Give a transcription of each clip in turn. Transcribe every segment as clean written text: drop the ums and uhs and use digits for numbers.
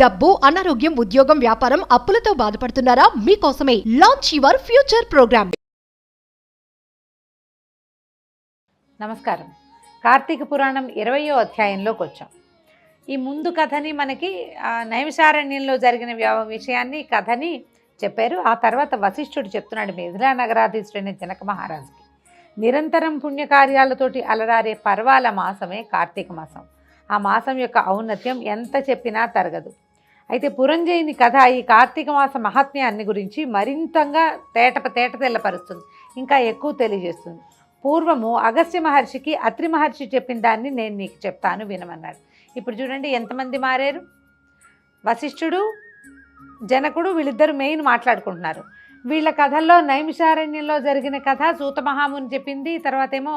డబ్బు, అనారోగ్యం, ఉద్యోగం, వ్యాపారం, అప్పులతో బాధపడుతున్నారా? మీకోసమే లాంచ్ యువర్ ఫ్యూచర్ ప్రోగ్రామ్. నమస్కారం. కార్తీక పురాణం 20వ అధ్యాయంలోకి వచ్చాం. ఈ ముందు కథని మనకి నైమిషారణ్యంలో జరిగిన విషయాన్ని కథని చెప్పారు. ఆ తర్వాత వశిష్ఠుడు చెప్తున్నాడు మిథిలా నగరాధీశుడైన జనక మహారాజుకి. నిరంతరం పుణ్యకార్యాలతోటి అలరారే పర్వాల మాసమే కార్తీక మాసం. ఆ మాసం యొక్క ఔన్నత్యం ఎంత చెప్పినా తరగదు. అయితే పురంజయుని కథ ఈ కార్తీక మాస మహాత్మ్యాన్ని గురించి మరింతగా తేట తెల్లపరుస్తుంది, ఇంకా ఎక్కువ తెలియజేస్తుంది. పూర్వము అగస్త్య మహర్షికి అత్రి మహర్షి చెప్పిన దాన్ని నేను నీకు చెప్తాను వినమన్నాడు. ఇప్పుడు చూడండి ఎంతమంది మారారు. వశిష్ఠుడు, జనకుడు వీళ్ళిద్దరు మెయిన్ మాట్లాడుకుంటున్నారు. వీళ్ళ కథల్లో నైమిషారణ్యంలో జరిగిన కథ సూత మహాముని చెప్పింది, తర్వాత ఏమో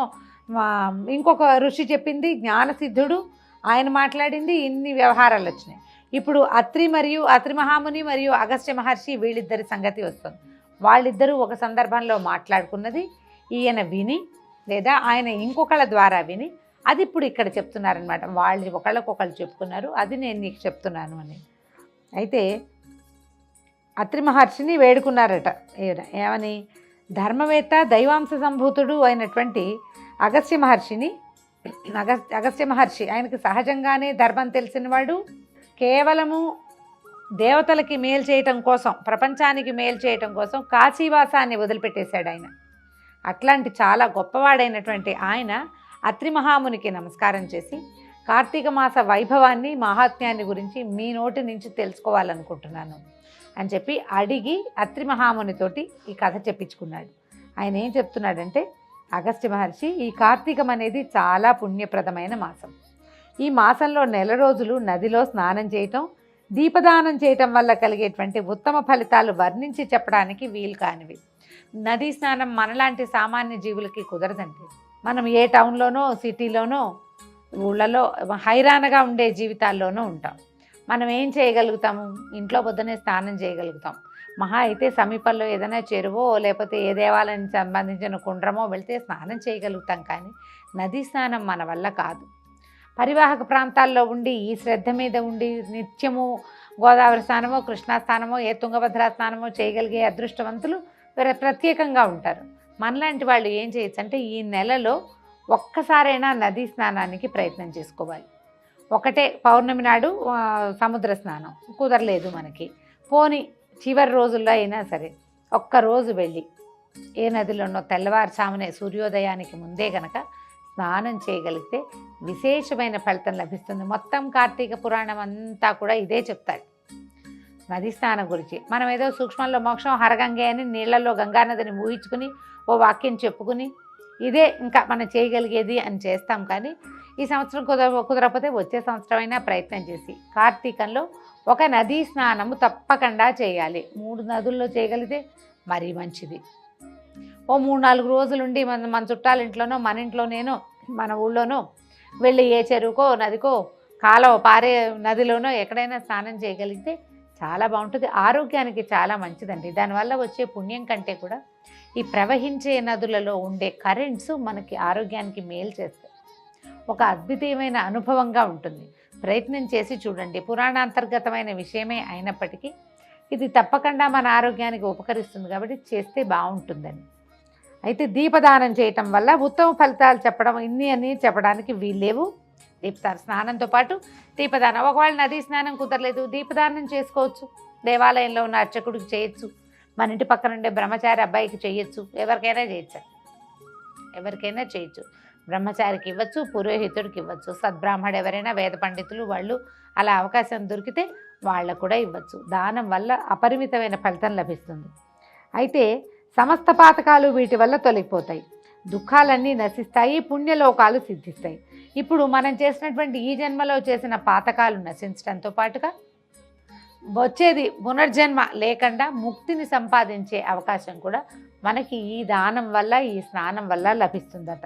ఇంకొక ఋషి చెప్పింది, జ్ఞానసిద్ధుడు ఆయన మాట్లాడింది, ఇన్ని వ్యవహారాలు వచ్చినాయి. ఇప్పుడు అత్రి మహాముని మరియు అగస్త్య మహర్షి వీళ్ళిద్దరి సంగతి వస్తుంది. వాళ్ళిద్దరూ ఒక సందర్భంలో మాట్లాడుకున్నది ఈయన విని, లేదా ఆయన ఇంకొకళ్ళ ద్వారా విని, అది ఇప్పుడు ఇక్కడ చెప్తున్నారనమాట. వాళ్ళు ఒకళ్ళకొకళ్ళు చెప్పుకున్నారు, అది నేను నీకు చెప్తున్నాను అని. అయితే అత్రి మహర్షిని వేడుకున్నారట. ఏమని? ధర్మవేత్త, దైవాంశ సంభూతుడు అయినటువంటి అగస్త్య మహర్షిని, అగస్త్య మహర్షి ఆయనకి సహజంగానే ధర్మం తెలిసినవాడు, కేవలము దేవతలకి మేలు చేయటం కోసం, ప్రపంచానికి మేలు చేయటం కోసం కాశీవాసాన్ని వదిలిపెట్టేశాడు ఆయన. అట్లాంటి చాలా గొప్పవాడైనటువంటి ఆయన అత్రి మహామునికి నమస్కారం చేసి కార్తీక మాస వైభవాన్ని, మహాత్మ్యాన్ని గురించి మీ నోటి నుంచి తెలుసుకోవాలనుకుంటున్నాను అని చెప్పి అడిగి అత్రి మహామునితోటి ఈ కథ చెప్పించుకున్నాడు. ఆయన ఏం చెప్తున్నాడంటే, అగస్త్య మహర్షి, ఈ కార్తీకం అనేది చాలా పుణ్యప్రదమైన మాసం. ఈ మాసంలో నెల రోజులు నదిలో స్నానం చేయటం, దీపదానం చేయటం వల్ల కలిగేటువంటి ఉత్తమ ఫలితాలు వర్ణించి చెప్పడానికి వీలు కానివి. నదీ స్నానం మనలాంటి సామాన్య జీవులకి కుదరదండి. మనం ఏ టౌన్లోనో, సిటీలోనో, ఊళ్ళలో హైరాణగా ఉండే జీవితాల్లోనూ ఉంటాం. మనం ఏం చేయగలుగుతాము? ఇంట్లో పొద్దునే స్నానం చేయగలుగుతాం. మహా అయితే సమీపంలో ఏదైనా చెరువో లేకపోతే ఏ దేవాలయానికి సంబంధించిన కుండ్రమో వెళ్తే స్నానం చేయగలుగుతాం. కానీ నదీ స్నానం మన వల్ల కాదు. పరివాహక ప్రాంతాల్లో ఉండి ఈ శ్రద్ధ మీద ఉండి నిత్యము గోదావరి స్నానమో, కృష్ణా స్నానమో, ఏ తుంగభద్రా స్నానమో చేయగలిగే అదృష్టవంతులు ప్రత్యేకంగా ఉంటారు. మనలాంటి వాళ్ళు ఏం చేయొచ్చు అంటే, ఈ నెలలో ఒక్కసారైనా నదీ స్నానానికి ప్రయత్నం చేసుకోవాలి. ఒకటే పౌర్ణమి నాడు సముద్ర స్నానం కుదరలేదు మనకి, పోని చివరి రోజుల్లో అయినా సరే ఒక్కరోజు వెళ్ళి ఏ నదిలోనో తెల్లవారుజామునే సూర్యోదయానికి ముందే గనక స్నానం చేయగలిగితే విశేషమైన ఫలితం లభిస్తుంది. మొత్తం కార్తీక పురాణం అంతా కూడా ఇదే చెప్తాడు, నదీ స్నానం గురించి. మనం ఏదో సూక్ష్మంలో మోక్షం హరగంగే అని నీళ్లలో గంగానదిని ఊహించుకుని ఓ వాక్యం చెప్పుకుని ఇదే ఇంకా మనం చేయగలిగేది అని చేస్తాం. కానీ ఈ సంవత్సరం కుదరకపోతే వచ్చే సంవత్సరం అయినా ప్రయత్నం చేసి కార్తీకంలో ఒక నదీ స్నానము తప్పకుండా చేయాలి. 3 నదుల్లో చేయగలిగితే మరీ మంచిది. ఓ 3-4 రోజులుండి మన చుట్టాల ఇంట్లోనో, మన ఇంట్లోనేనో, మన ఊళ్ళోనో వెళ్ళి ఏ చెరువుకో, నదికో, కాలువ పారే నదిలోనో ఎక్కడైనా స్నానం చేయగలిగితే చాలా బాగుంటుంది. ఆరోగ్యానికి చాలా మంచిదండి. దానివల్ల వచ్చే పుణ్యం కంటే కూడా ఈ ప్రవహించే నదులలో ఉండే కరెంట్స్ మనకి ఆరోగ్యానికి మేలు చేస్తాయి. ఒక అద్భుతమైన అనుభవంగా ఉంటుంది. ప్రయత్నం చేసి చూడండి. పురాణాంతర్గతమైన విషయమే అయినప్పటికీ ఇది తప్పకుండా మన ఆరోగ్యానికి ఉపకరిస్తుంది కాబట్టి చేస్తే బాగుంటుందని. అయితే దీపదానం చేయటం వల్ల ఉత్తమ ఫలితాలు చెప్పడం అని చెప్పడానికి వీల్లేవు. స్నానంతో పాటు దీపదానం, ఒకవేళ నదీ స్నానం కుదరలేదు దీపదానం చేసుకోవచ్చు. దేవాలయంలో ఉన్న అర్చకుడికి చేయొచ్చు, మన ఇంటి పక్కన ఉండే బ్రహ్మచారి అబ్బాయికి చేయొచ్చు, ఎవరికైనా చేయొచ్చు. బ్రహ్మచారికి ఇవ్వచ్చు, పురోహితుడికి ఇవ్వచ్చు, సద్బ్రాహ్మడు ఎవరైనా వేద పండితులు వాళ్ళు అలా అవకాశం దొరికితే వాళ్ళకు కూడా ఇవ్వచ్చు. దానం వల్ల అపరిమితమైన ఫలితం లభిస్తుంది. అయితే సమస్త పాతకాలు వీటి వల్ల తొలగిపోతాయి, దుఃఖాలన్నీ నశిస్తాయి, పుణ్యలోకాలు సిద్ధిస్తాయి. ఇప్పుడు మనం చేసినటువంటి ఈ జన్మలో చేసిన పాతకాలు నశించడంతో పాటుగా వచ్చేది పునర్జన్మ లేకుండా ముక్తిని సంపాదించే అవకాశం కూడా మనకి ఈ దానం వల్ల, ఈ స్నానం వల్ల లభిస్తుందట.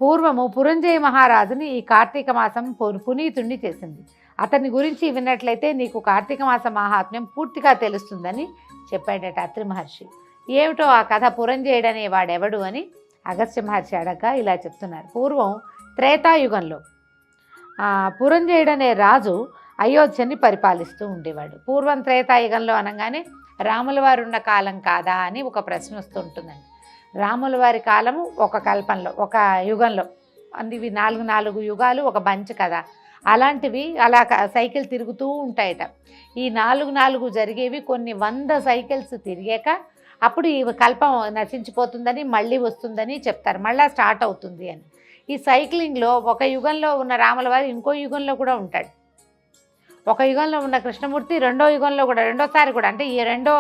పూర్వము పురంజయ మహారాజుని ఈ కార్తీక మాసం పునీతుణ్ణి చేసింది. అతని గురించి విన్నట్లయితే నీకు కార్తీక మాస మహాత్మ్యం పూర్తిగా తెలుస్తుందని చెప్పాడట అత్రి మహర్షి. ఏమిటో ఆ కథ, పురంజయుడనే వాడెవడు అని అగస్త్య మహర్షి అడగ ఇలా చెప్తున్నారు. పూర్వం త్రేతాయుగంలో పురంజయుడనే రాజు అయోధ్యని పరిపాలిస్తూ ఉండేవాడు. పూర్వం త్రేతాయుగంలో అనగానే రాముల వారు ఉన్న కాలం కాదా అని ఒక ప్రశ్న వస్తూ ఉంటుందండి. రాముల వారి కాలము ఒక కల్పంలో, ఒక యుగంలో, ఇవి 4 యుగాలు ఒక బంచ్ కదా. అలాంటివి అలా సైకిల్ తిరుగుతూ ఉంటాయట. ఈ 4 జరిగేవి కొన్ని 100 సైకిల్స్ తిరిగాక అప్పుడు ఈ కల్పం నశించిపోతుందని మళ్ళీ వస్తుందని చెప్తారు, మళ్ళీ స్టార్ట్ అవుతుంది అని. ఈ సైక్లింగ్లో ఒక యుగంలో ఉన్న రాముల వారు ఇంకో యుగంలో కూడా ఉంటాడు. ఒక యుగంలో ఉన్న కృష్ణమూర్తి రెండో యుగంలో కూడా, రెండోసారి కూడా, అంటే ఈ రెండో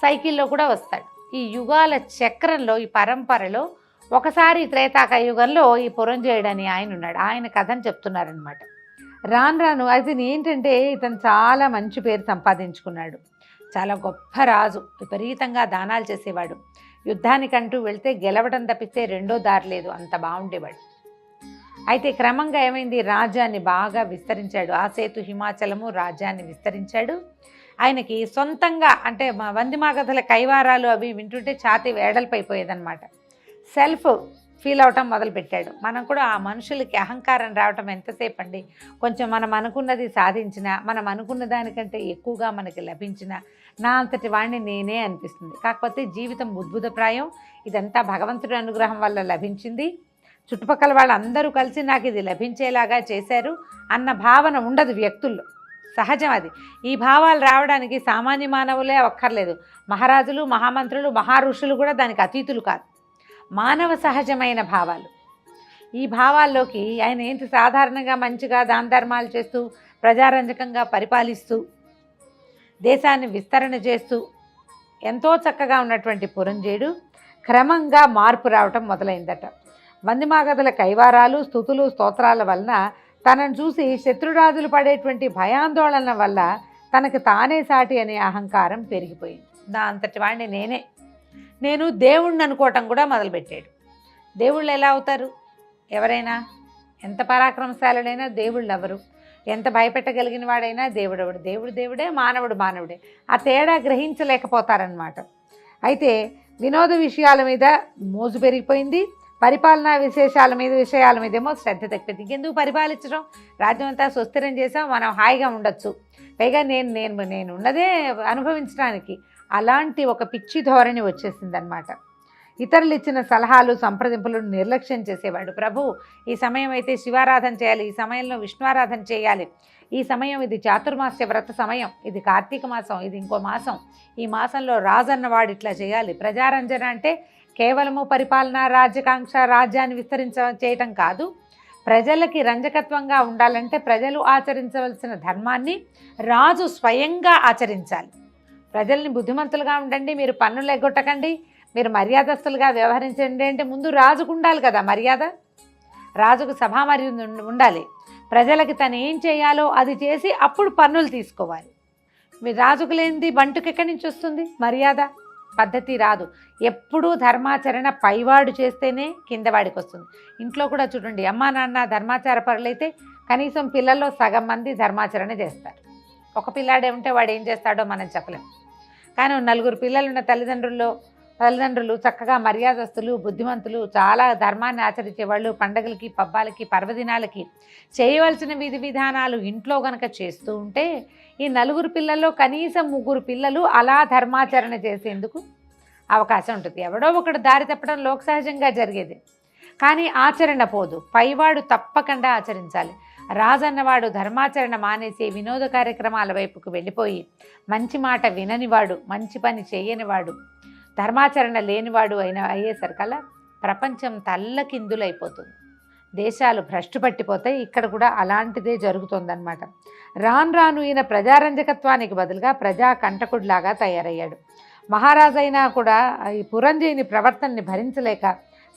సైకిల్లో కూడా వస్తాడు. ఈ యుగాల చక్రంలో, ఈ పరంపరలో ఒకసారి త్రేతాక యుగంలో ఈ పురంజయుడని ఆయన ఉన్నాడు. ఆయన కథని చెప్తున్నారనమాట. రాను అది ఏంటంటే ఇతను చాలా మంచి పేరు సంపాదించుకున్నాడు. చాలా గొప్ప రాజు, విపరీతంగా దానాలు చేసేవాడు. యుద్ధానికంటూ వెళ్తే గెలవడం తప్పిస్తే రెండో దారి లేదు, అంత బాగుండేవాడు. అయితే క్రమంగా ఏమైంది, రాజ్యాన్ని బాగా విస్తరించాడు. ఆసేతు హిమాచలము రాజ్యాన్ని విస్తరించాడు. ఆయనకి సొంతంగా అంటే వందిమాగధల కైవారాలు అవి వింటుంటే ఛాతీ వేడల్పైపోయేదన్నమాట. సెల్ఫ్ ఫీల్ అవటం మొదలుపెట్టాడు. మనం కూడా ఆ మనుషులకి అహంకారం రావటం ఎంతసేపు అండి, కొంచెం మనం అనుకున్నది సాధించినా, మనం అనుకున్న దానికంటే ఎక్కువగా మనకి లభించినా నా అంతటి వాడిని నేనే అనిపిస్తుంది. కాకపోతే జీవితం ఉద్భుతప్రాయం, ఇదంతా భగవంతుడి అనుగ్రహం వల్ల లభించింది, చుట్టుపక్కల వాళ్ళందరూ కలిసి నాకు ఇది లభించేలాగా చేశారు అన్న భావన ఉండదు వ్యక్తుల్లో, సహజం అది. ఈ భావాలు రావడానికి సామాన్య మానవులే అక్కర్లేదు, మహారాజులు, మహామంత్రులు, మహారుషులు కూడా దానికి అతీతులు కాదు. మానవ సహజమైన భావాలు. ఈ భావాల్లోకి ఆయన ఏంటి, సాధారణంగా మంచిగా దాన ధర్మాలు చేస్తూ ప్రజారంజకంగా పరిపాలిస్తూ దేశాన్ని విస్తరణ చేస్తూ ఎంతో చక్కగా ఉన్నటువంటి పురంజయుడు క్రమంగా మార్పు రావటం మొదలైందట. వందిమాగధల కైవారాలు, స్తుతులు, స్తోత్రాల వలన తనను చూసి శత్రురాజులు పడేటువంటి భయాందోళన వల్ల తనకు తానే సాటి అనే అహంకారం పెరిగిపోయింది. నా అంతటి వాడిని నేను దేవుణ్ణి అనుకోవటం కూడా మొదలుపెట్టాడు. దేవుళ్ళు ఎలా అవుతారు? ఎవరైనా ఎంత పరాక్రమశాలుడైనా దేవుళ్ళు ఎవరు, ఎంత భయపెట్టగలిగిన వాడైనా దేవుడెవడు, దేవుడు దేవుడే, మానవుడు మానవుడే. ఆ తేడా గ్రహించలేకపోతారనమాట. అయితే వినోద విషయాల మీద మోజు పెరిగిపోయింది, పరిపాలనా విషయాల మీదేమో శ్రద్ధ తగ్గిపోయింది. ఇంకెందుకు పరిపాలించడం, రాజ్యం అంతా సుస్థిరం చేసాం, మనం హాయిగా ఉండొచ్చు, పైగా నేను ఉన్నదే అనుభవించడానికి, అలాంటి ఒక పిచ్చి ధోరణి వచ్చేసిందనమాట. ఇతరులు ఇచ్చిన సలహాలు, సంప్రదింపులను నిర్లక్ష్యం చేసేవాడు. ప్రభు ఈ సమయం అయితే శివారాధన చేయాలి, ఈ సమయంలో విష్ణువారాధన చేయాలి, ఈ సమయం ఇది చాతుర్మాస్య వ్రత సమయం, ఇది కార్తీక మాసం, ఇది ఇంకో మాసం, ఈ మాసంలో రాజన్నవాడు ఇట్లా చేయాలి. ప్రజారంజన అంటే కేవలము పరిపాలన, రాజ్యకాంక్ష, రాజ్యాన్ని చేయటం కాదు. ప్రజలకి రంజకత్వంగా ఉండాలంటే ప్రజలు ఆచరించవలసిన ధర్మాన్ని రాజు స్వయంగా ఆచరించాలి. ప్రజల్ని బుద్ధిమంతులుగా ఉండండి, మీరు పన్నులు ఎగ్గొట్టకండి, మీరు మర్యాదస్తులుగా వ్యవహరించండి అంటే ముందు రాజుకు ఉండాలి కదా మర్యాద. రాజుకు సభా మర్యాద ఉండాలి. ప్రజలకి తను ఏం చేయాలో అది చేసి అప్పుడు పన్నులు తీసుకోవాలి. మీరు రాజుకు లేనిది బంటుకు ఎక్కడి నుంచి వస్తుంది మర్యాద? పద్ధతి రాదు. ఎప్పుడూ ధర్మాచరణ పైవాడు చేస్తేనే కిందవాడికి వస్తుంది. ఇంట్లో కూడా చూడండి, అమ్మా నాన్న ధర్మాచార పరులైతే కనీసం పిల్లల్లో సగం మంది ధర్మాచరణ చేస్తారు. ఒక పిల్లాడే ఉంటే వాడు ఏం చేస్తాడో మనం చెప్పలేం. కానీ 4 పిల్లలున్న తల్లిదండ్రులు చక్కగా మర్యాదస్తులు, బుద్ధిమంతులు, చాలా ధర్మాన్ని ఆచరించేవాళ్ళు, పండగలకి, పబ్బాలకి, పర్వదినాలకి చేయవలసిన విధి విధానాలు ఇంట్లో గనక చేస్తూ ఉంటే ఈ 4 పిల్లల్లో కనీసం 3 పిల్లలు అలా ధర్మాచరణ చేసేందుకు అవకాశం ఉంటుంది. ఎవడో ఒకడు దారి తప్పడం లోక సహజంగా జరిగేది. కానీ ఆచరణ పోదు, పైవాడు తప్పకుండా ఆచరించాలి. రాజన్నవాడు ధర్మాచరణ మానేసి వినోద కార్యక్రమాల వైపుకు వెళ్ళిపోయి మంచి మాట విననివాడు, మంచి పని చేయనివాడు, ధర్మాచరణ లేనివాడు అయ్యేసరికల్లా ప్రపంచం తల్లకిందులైపోతుంది, దేశాలు భ్రష్టు పట్టిపోతాయి. ఇక్కడ కూడా అలాంటిదే జరుగుతుందన్నమాట. రాను ఈయన ప్రజారంజకత్వానికి బదులుగా ప్రజా కంటకుడిలాగా తయారయ్యాడు. మహారాజైనా కూడా ఈ పురంజయుని ప్రవర్తనని భరించలేక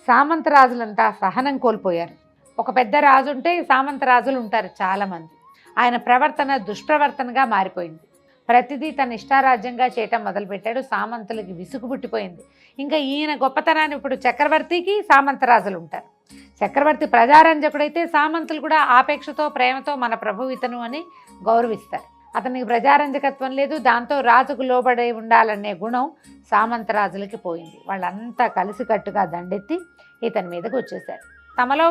సామంతరాజులంతా సహనం కోల్పోయారు. ఒక పెద్ద రాజు ఉంటే సామంతరాజులు ఉంటారు చాలామంది. ఆయన ప్రవర్తన దుష్ప్రవర్తనగా మారిపోయింది. ప్రతిదీ తన ఇష్టారాజ్యంగా చేయటం మొదలుపెట్టాడు. సామంతులకి విసుగు పుట్టిపోయింది. ఇంకా ఈయన గొప్పతనాన్ని ఇప్పుడు చక్రవర్తికి సామంతరాజులు ఉంటారు. చక్రవర్తి ప్రజారంజకుడైతే సామంతులు కూడా ఆపేక్షతో, ప్రేమతో మన ప్రభు ఇతను అని గౌరవిస్తారు. అతనికి ప్రజారంజకత్వం లేదు, దాంతో రాజుకు లోబడి ఉండాలనే గుణం సామంతరాజులకి పోయింది. వాళ్ళంతా కలిసికట్టుగా దండెత్తి ఇతని మీదకి వచ్చేశారు. తమలో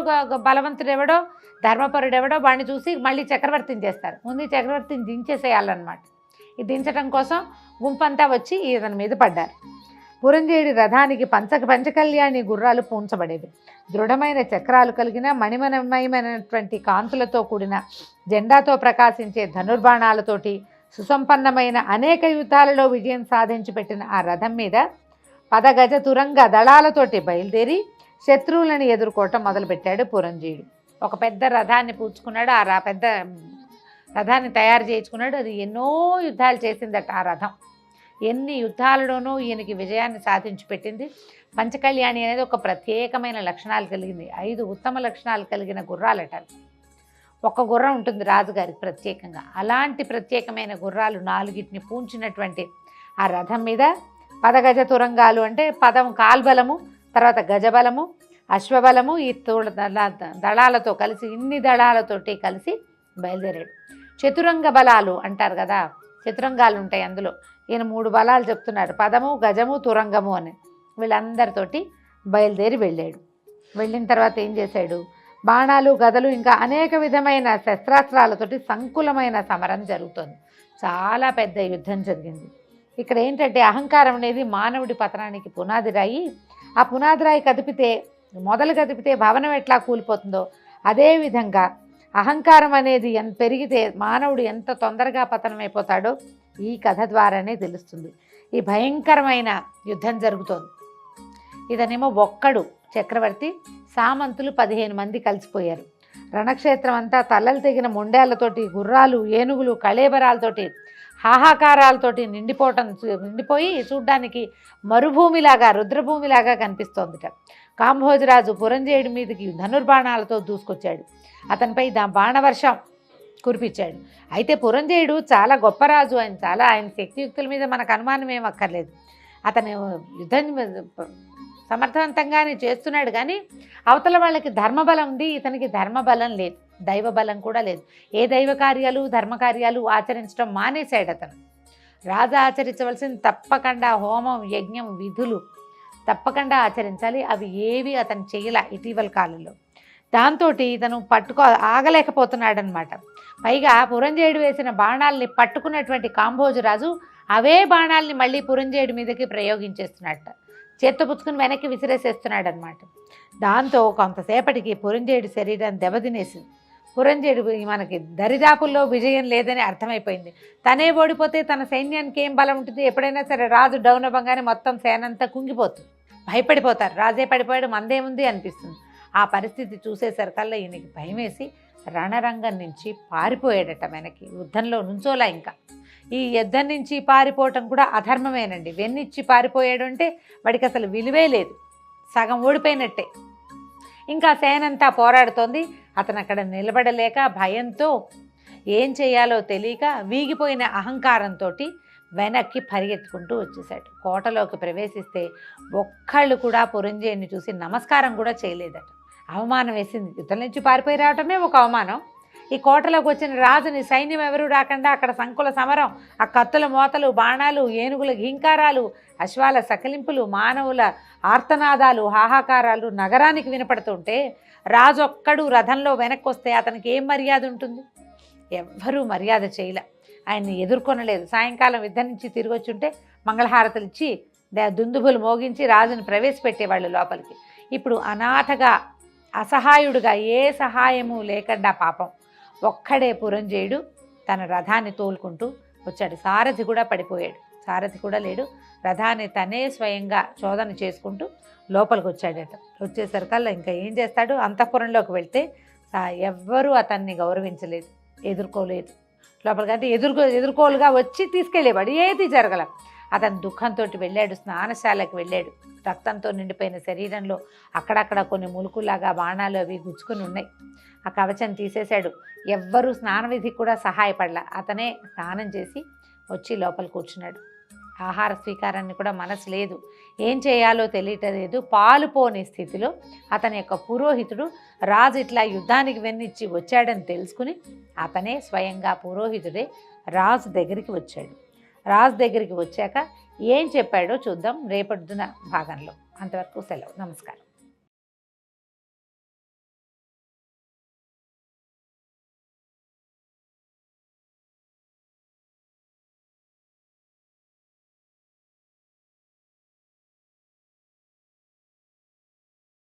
బలవంతుడెవడో ధర్మపరుడెవడో వాడిని చూసి మళ్ళీ చక్రవర్తిని చేస్తారు. ముందు ఈ చక్రవర్తిని దించేసేయాలన్నమాట. ఈ దించడం కోసం గుంపంతా వచ్చి ఇతని మీద పడ్డారు. పురంజేయుడి రథానికి పంచకళ్యాణి గుర్రాలు పూంచబడేవి. దృఢమైన చక్రాలు కలిగిన మణిమయమైనటువంటి కాంతులతో కూడిన జెండాతో ప్రకాశించే ధనుర్బాణాలతోటి సుసంపన్నమైన అనేక యుద్ధాలలో విజయం సాధించి పెట్టిన ఆ రథం మీద పదగజ తురంగ దళాలతోటి బయలుదేరి శత్రువులను ఎదుర్కోవటం మొదలుపెట్టాడు పురంజేయుడు. ఒక పెద్ద రథాన్ని పూచుకున్నాడు. ఆ పెద్ద రథాన్ని తయారు చేయించుకున్నాడు. అది ఎన్నో యుద్ధాలు చేసిందట ఆ రథం. ఎన్ని యుద్ధాలలోనూ ఈయనకి విజయాన్ని సాధించి పెట్టింది. పంచకళ్యాణి అనేది ఒక ప్రత్యేకమైన లక్షణాలు కలిగింది. 5 ఉత్తమ లక్షణాలు కలిగిన గుర్రాలట. ఒక గుర్రం ఉంటుంది రాజుగారికి ప్రత్యేకంగా. అలాంటి ప్రత్యేకమైన గుర్రాలు 4టిని పూంచినటువంటి ఆ రథం మీద పదగజ తురంగాలు అంటే పదం కాల్బలము, తర్వాత గజబలము, అశ్వబలము, ఈ దళాలతో కలిసి ఇన్ని దళాలతోటి కలిసి బయలుదేరాడు. చతురంగ బలాలు అంటారు కదా, చతురంగాలు ఉంటాయి అందులో. ఈయన 3 బలాలు చెప్తున్నాడు, పదము, గజము, తురంగము అని. వీళ్ళందరితోటి బయలుదేరి వెళ్ళాడు. వెళ్ళిన తర్వాత ఏం చేశాడు, బాణాలు, గదలు, ఇంకా అనేక విధమైన శస్త్రాస్త్రాలతోటి సంకులమైన సమరం జరుగుతుంది. చాలా పెద్ద యుద్ధం జరిగింది. ఇక్కడ ఏంటంటే అహంకారం అనేది మానవుడి పతనానికి పునాది రాయి. ఆ పునాది రాయి మొదలు కదిపితే భవనం ఎట్లా కూలిపోతుందో అదేవిధంగా అహంకారం అనేది పెరిగితే మానవుడు ఎంత తొందరగా పతనమైపోతాడో ఈ కథ ద్వారానే తెలుస్తుంది. ఈ భయంకరమైన యుద్ధం జరుగుతోంది. ఇతనేమో ఒక్కడు చక్రవర్తి, సామంతులు 15 మంది కలిసిపోయారు. రణక్షేత్రం అంతా తలలు తెగిన మొండేళ్లతోటి, గుర్రాలు, ఏనుగులు, కళేబరాలతోటి, హాహాకారాలతోటి నిండిపోయి చూడ్డానికి మరుభూమిలాగా, రుద్రభూమిలాగా కనిపిస్తోందిట. కాంభోజరాజు పురంజేయుడి మీదకి ధనుర్బాణాలతో దూసుకొచ్చాడు. అతనిపై బాణవర్షం కురిపించాడు. అయితే పురంజేయుడు చాలా గొప్ప రాజు. ఆయన శక్తియుక్తుల మీద మనకు అనుమానం ఏం అక్కర్లేదు. అతను యుద్ధం సమర్థవంతంగానే చేస్తున్నాడు. కానీ అవతల వాళ్ళకి ధర్మబలం ఉంది, ఇతనికి ధర్మబలం లేదు, దైవబలం కూడా లేదు. ఏ దైవ కార్యాలు, ధర్మకార్యాలు ఆచరించడం మానేశాడు అతను. రాజు ఆచరించవలసింది తప్పకుండా హోమం, యజ్ఞం, విధులు తప్పకుండా ఆచరించాలి. అవి ఏవి అతను చేయలే ఇటీవల కాలంలో. దాంతో ఇతను ఆగలేకపోతున్నాడనమాట. పైగా పురంజేయుడు వేసిన బాణాలని పట్టుకున్నటువంటి కాంభోజరాజు అవే బాణాలని మళ్ళీ పురంజేయుడి మీదకి ప్రయోగించేస్తున్నట్ట. చేత్తో పుచ్చుకుని వెనక్కి విసిరేసేస్తున్నాడు అనమాట. దాంతో కొంతసేపటికి పురంజేయుడి శరీరాన్ని దెబ్బతినేసింది. పురంజేయుడు మనకి దరిదాపుల్లో విజయం లేదని అర్థమైపోయింది. తనే ఓడిపోతే తన సైన్యానికి ఏం బలం ఉంటుంది? ఎప్పుడైనా సరే రాజు డౌన్ అవ్వగానే మొత్తం సేనంతా కుంగిపోతుంది, భయపడిపోతారు. రాజే పడిపోయాడు, మందేముంది అనిపిస్తుంది. ఆ పరిస్థితి చూసేసరికల్లా ఈయనకి భయం వేసి రణరంగం నుంచి పారిపోయాడట వెనక్కి. యుద్ధంలో నుంచోలా. ఇంకా ఈ యుద్ధం నుంచి పారిపోవటం కూడా అధర్మమేనండి. వెన్నిచ్చి పారిపోయాడు అంటే వాడికి అసలు విలువే లేదు, సగం ఓడిపోయినట్టే. ఇంకా సేనంతా పోరాడుతోంది. అతను అక్కడ నిలబడలేక భయంతో ఏం చేయాలో తెలియక వీగిపోయిన అహంకారంతో వెనక్కి పరిగెత్తుకుంటూ వచ్చేసాడు. కోటలోకి ప్రవేశిస్తే ఒక్కళ్ళు కూడా పురంజేయుడిని చూసి నమస్కారం కూడా చేయలేదట. అవమానం వేసింది. యుద్ధం నుంచి పారిపోయి రావటమే ఒక అవమానం. ఈ కోటలోకి వచ్చిన రాజుని సైన్యం ఎవరూ రాకుండా అక్కడ సంకుల సమరం, ఆ కత్తుల మోతలు, బాణాలు, ఏనుగుల ఘీంకారాలు, అశ్వాల సకిలింపులు, మానవుల ఆర్తనాదాలు, హాహాకారాలు నగరానికి వినపడుతుంటే రాజు ఒక్కడు రథంలో వెనక్కి వస్తే అతనికి ఏం మర్యాద ఉంటుంది? ఎవ్వరూ మర్యాద చేయలే, ఆయన్ని ఎదుర్కొనలేదు. సాయంకాలం యుద్ధం నుంచి తిరిగి వచ్చుంటే మంగళహారతులు ఇచ్చి దుందుబులు మోగించి రాజుని ప్రవేశపెట్టేవాళ్ళు లోపలికి. ఇప్పుడు అనాథగా, అసహాయుడుగా, ఏ సహాయము లేకుండా పాపం ఒక్కడే పురంజేయుడు తన రథాన్ని తోలుకుంటూ వచ్చాడు. సారథి కూడా పడిపోయాడు, సారథి కూడా లేడు. రథాన్ని తనే స్వయంగా చోదన చేసుకుంటూ లోపలికి వచ్చాడట. వచ్చేసరికల్లా ఇంకా ఏం చేస్తాడు? అంతఃపురంలోకి వెళ్తే ఎవ్వరూ అతన్ని గౌరవించలేదు, ఎదుర్కోలేదు. లోపలికంటే ఎదుర్కోలుగా వచ్చి తీసుకెళ్ళేవాడు. ఏది జరగల. అతను దుఃఖంతో వెళ్ళాడు, స్నానశాలకు వెళ్ళాడు. రక్తంతో నిండిపోయిన శరీరంలో అక్కడక్కడ కొన్ని ములుకులాగా బాణాలు అవి గుచ్చుకుని ఉన్నాయి. ఆ కవచం తీసేశాడు. ఎవ్వరూ స్నానవిధికి కూడా సహాయపడలా. అతనే స్నానం చేసి వచ్చి లోపల కూర్చున్నాడు. ఆహార స్వీకారాన్ని కూడా మనసు లేదు, ఏం చేయాలో తెలియటలేదు. పాలుపోని స్థితిలో అతని యొక్క పురోహితుడు రాజు ఇట్లా యుద్ధానికి వెన్నిచ్చి వచ్చాడని తెలుసుకుని అతనే స్వయంగా పురోహితుడే రాజు దగ్గరికి వచ్చాడు. రాజు దగ్గరికి వచ్చాక ఏం చెప్పాడో చూద్దాం రేపటిదిన భాగంలో. అంతవరకు సెలవు. నమస్కారం.